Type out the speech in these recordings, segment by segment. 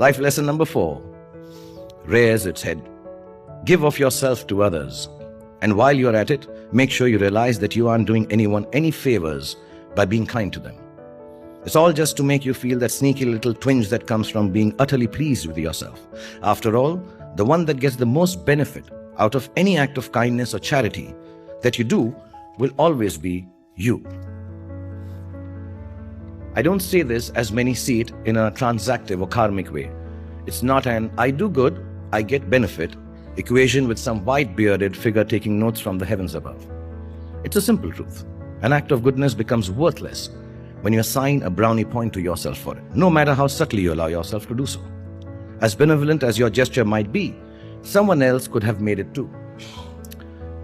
Life lesson number 4 rears its head. Give of yourself to others. And while you're at it, make sure you realize that you aren't doing anyone any favors by being kind to them. It's all just to make you feel that sneaky little twinge that comes from being utterly pleased with yourself. After all, the one that gets the most benefit out of any act of kindness or charity that you do will always be you. I don't say this as many see it in a transactive or karmic way. It's not an I do good, I get benefit equation with some white-bearded figure taking notes from the heavens above. It's a simple truth. An act of goodness becomes worthless when you assign a brownie point to yourself for it, no matter how subtly you allow yourself to do so. As benevolent as your gesture might be, someone else could have made it too.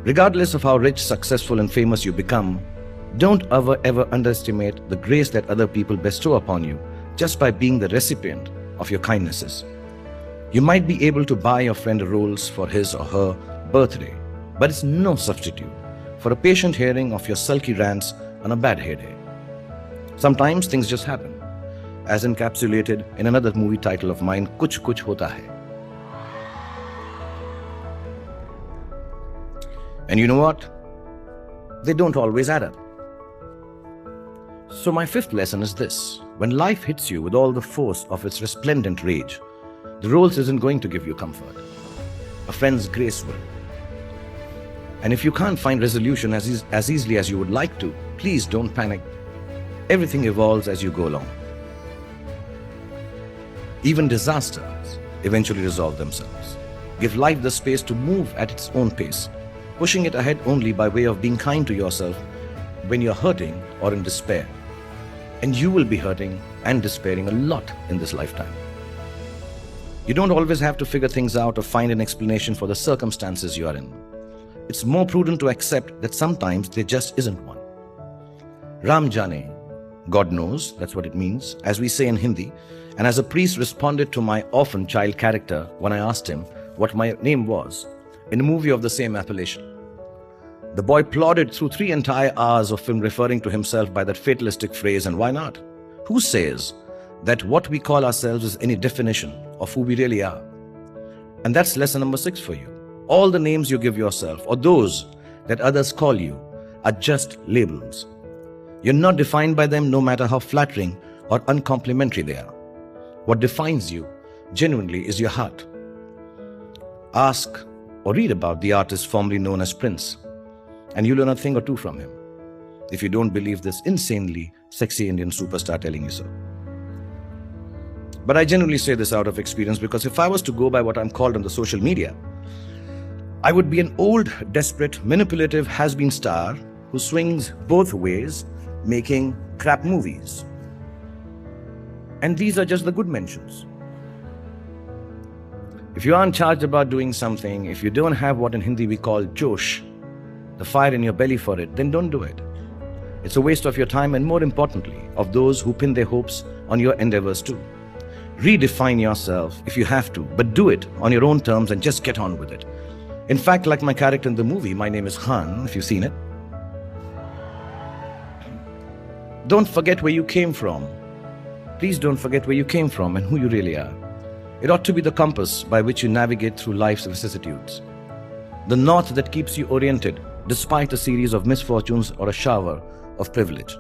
Regardless of how rich, successful, and famous you become, don't ever underestimate the grace that other people bestow upon you just by being the recipient of your kindnesses. You might be able to buy your friend a Rolls for his or her birthday, but it's no substitute for a patient hearing of your sulky rants on a bad hair day. Sometimes things just happen, as encapsulated in another movie title of mine, Kuch Kuch Hota Hai. And you know what? They don't always add up. So my 5th lesson is this. When life hits you with all the force of its resplendent rage, the Rolls isn't going to give you comfort. A friend's grace will. And if you can't find resolution as easily as you would like to, please don't panic. Everything evolves as you go along. Even disasters eventually resolve themselves. Give life the space to move at its own pace, pushing it ahead only by way of being kind to yourself when you're hurting or in despair. And you will be hurting and despairing a lot in this lifetime. You don't always have to figure things out or find an explanation for the circumstances you are in. It's more prudent to accept that sometimes there just isn't one. Ram Jane, God knows, that's what it means, as we say in Hindi, and as a priest responded to my orphan child character when I asked him what my name was in a movie of the same appellation. The boy plodded through 3 entire hours of film referring to himself by that fatalistic phrase, and why not? Who says that what we call ourselves is any definition of who we really are? And that's lesson number 6 for you. All the names you give yourself or those that others call you are just labels. You're not defined by them, no matter how flattering or uncomplimentary they are. What defines you genuinely is your heart. Ask or read about the artist formerly known as Prince, and you'll learn a thing or two from him, if you don't believe this insanely sexy Indian superstar telling you so. But I genuinely say this out of experience, because if I was to go by what I'm called on the social media, I would be an old, desperate, manipulative has-been star who swings both ways, making crap movies. And these are just the good mentions. If you aren't charged about doing something, if you don't have what in Hindi we call josh, the fire in your belly for it, then don't do it. It's a waste of your time and, more importantly, of those who pin their hopes on your endeavors too. Redefine yourself if you have to, but do it on your own terms and just get on with it. In fact, like my character in the movie, My Name is Khan, if you've seen it. Don't forget where you came from. Please don't forget where you came from and who you really are. It ought to be the compass by which you navigate through life's vicissitudes. The north that keeps you oriented despite a series of misfortunes or a shower of privilege.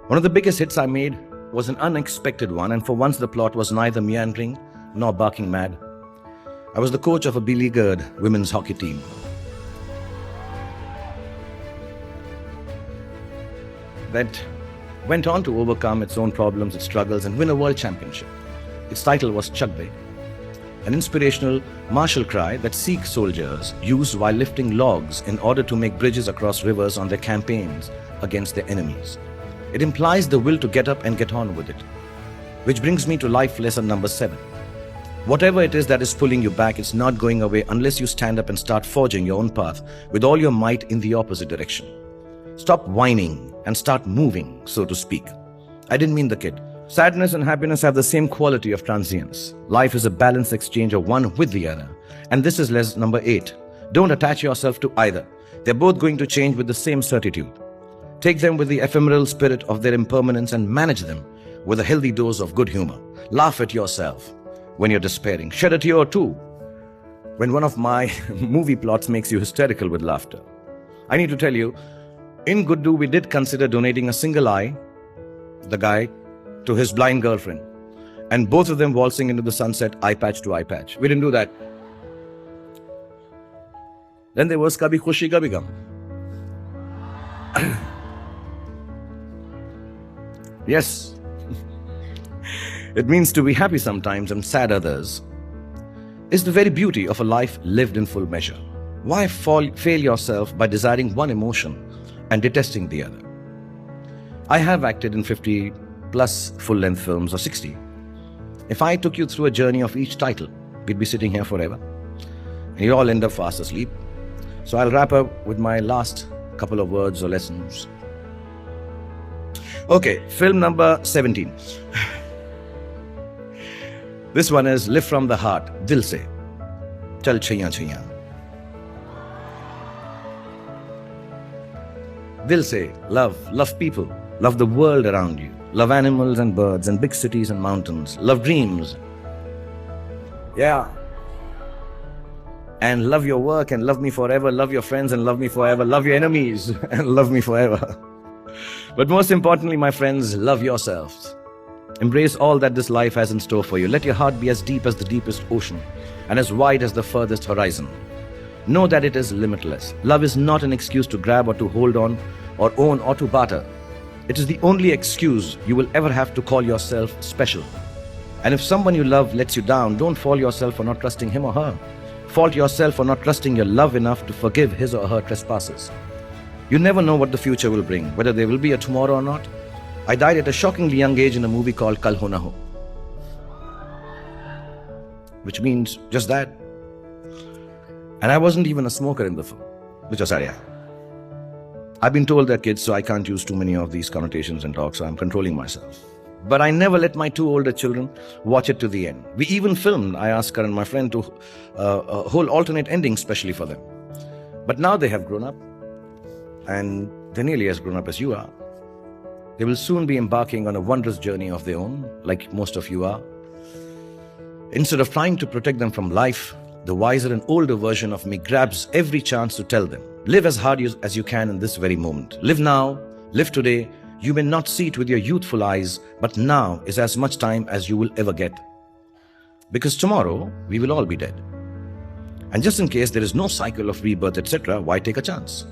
One of the biggest hits I made was an unexpected one, and for once the plot was neither meandering nor barking mad. I was the coach of a beleaguered women's hockey team. That went on to overcome its own problems, its struggles, and win a world championship. Its title was Chak De, an inspirational martial cry that Sikh soldiers used while lifting logs in order to make bridges across rivers on their campaigns against their enemies. It implies the will to get up and get on with it. Which brings me to life lesson number 7. Whatever it is that is pulling you back, it's not going away unless you stand up and start forging your own path with all your might in the opposite direction. Stop whining and start moving, so to speak. I didn't mean the kid. Sadness and happiness have the same quality of transience. Life is a balanced exchange of one with the other. And this is lesson number 8. Don't attach yourself to either. They're both going to change with the same certitude. Take them with the ephemeral spirit of their impermanence and manage them with a healthy dose of good humor. Laugh at yourself. when you're despairing. Shed a tear or two when one of my movie plots makes you hysterical with laughter. I need to tell you, in Guddu, we did consider donating a single eye, the guy, to his blind girlfriend, and both of them waltzing into the sunset, eye patch to eye patch. We didn't do that. Then there was Kabhi Khushi Kabhi Gum. Yes, it means to be happy sometimes and sad others. Is the very beauty of a life lived in full measure. Why fail yourself by desiring one emotion and detesting the other? I have acted in 50 plus full-length films, or 60. If I took you through a journey of each title, we'd be sitting here forever. And you all end up fast asleep. So I'll wrap up with my last couple of words or lessons. Okay, film number 17. This one is Live from the Heart, Dil Se. Chal Chaiya Chaiya. Dil Se, love people, love the world around you, love animals and birds and big cities and mountains, love dreams. Yeah. And love your work and love me forever, love your friends and love me forever, love your enemies and love me forever. But most importantly, my friends, love yourselves. Embrace all that this life has in store for you. Let your heart be as deep as the deepest ocean and as wide as the furthest horizon. Know that it is limitless. Love is not an excuse to grab or to hold on or own or to barter. It is the only excuse you will ever have to call yourself special. And if someone you love lets you down, don't fault yourself for not trusting him or her. Fault yourself for not trusting your love enough to forgive his or her trespasses. You never know what the future will bring, whether there will be a tomorrow or not. I died at a shockingly young age in a movie called Kal Ho Na Ho, which means just that. And I wasn't even a smoker in the film, which was sorry. I've been told they're kids, so I can't use too many of these connotations and talk, so I'm controlling myself. But I never let my two older children watch it to the end. We even filmed, I asked Karan, my friend, to a whole alternate ending specially for them. But now they have grown up, and they're nearly as grown up as you are. They will soon be embarking on a wondrous journey of their own, like most of you are. Instead of trying to protect them from life, the wiser and older version of me grabs every chance to tell them, live as hard as you can in this very moment. Live now, live today. You may not see it with your youthful eyes, but now is as much time as you will ever get. Because tomorrow, we will all be dead. And just in case there is no cycle of rebirth, etc., why take a chance?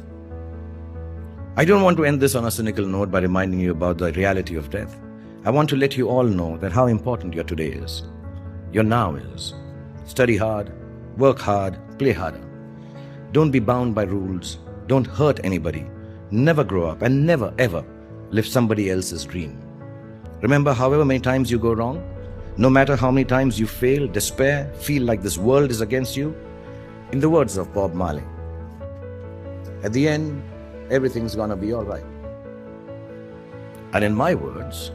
I don't want to end this on a cynical note by reminding you about the reality of death. I want to let you all know that how important your today is. Your now is. Study hard, work hard, play harder. Don't be bound by rules. Don't hurt anybody. Never grow up and never ever live somebody else's dream. Remember, however many times you go wrong, no matter how many times you fail, despair, feel like this world is against you, in the words of Bob Marley, at the end, everything's gonna be all right. And in my words,